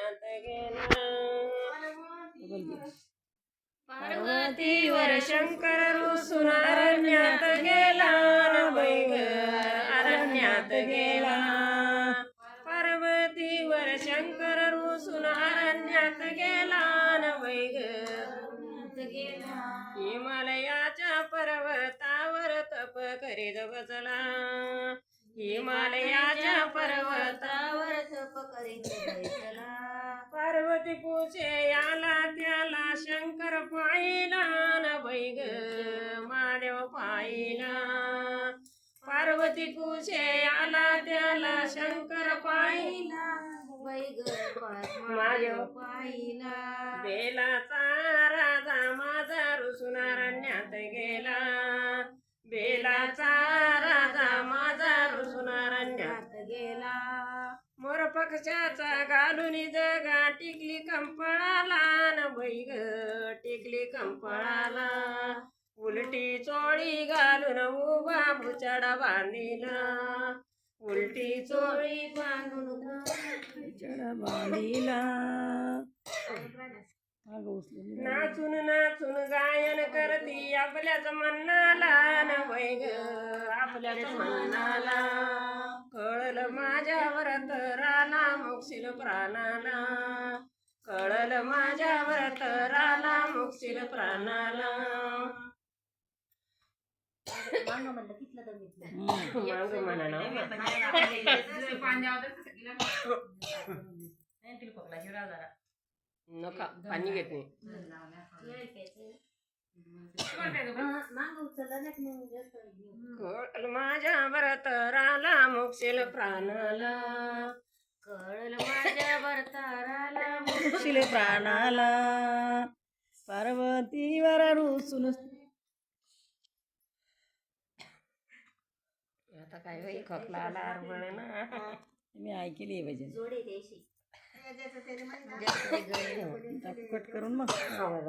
अरण्यात गेला पार्वतीवर शंकर रुसून अरण्यात गेला बैग अरण्यात गेला पार्वतीवर शंकर रुसून अरण्यात गेला बैग हिमालयाच्या पर्वतावर तप करीत बसला हिमालयाच्या पर्वतावर तप करीत बसला पार्वती पूजे याला त्याला शंकर पाहिला न बैग महादेव पाहिला पार्वती पूजे याला त्याला शंकर पाहिला बैग महादेव पाहिला बेलाचा राजा माझा रुसून अरण्यात गेला बेलाचा राजा माझा रुसून अरण्यात गेला मोर पक्षाचा घालून जगा टिकली कंपळाला न बैग टिकली कंपळाला उलटी चोळी घालून उभा भुचडा बांधिला उलटी चोळी बांधून भुचडा बांधिला नाचून नाचून गायन करती आपल्याच मनाला न बैग आपल्याच मनाला कळलं माझ्यावर तराला मोक्षील प्राणाला कळलं माझ्यावर तराला मोक्षील प्राणाला मांग म्हणा ना नका पाणी घेत नाही कळलं माझ्यावर तराला मोक्षील प्राणाला कळलं माझ्यावर तराला मोक्षील प्राणाला पार्वतीवर रुसून आता काय होई खोकला आला ना मी ऐकली भजन जोडे देशी कट करून मग आवाज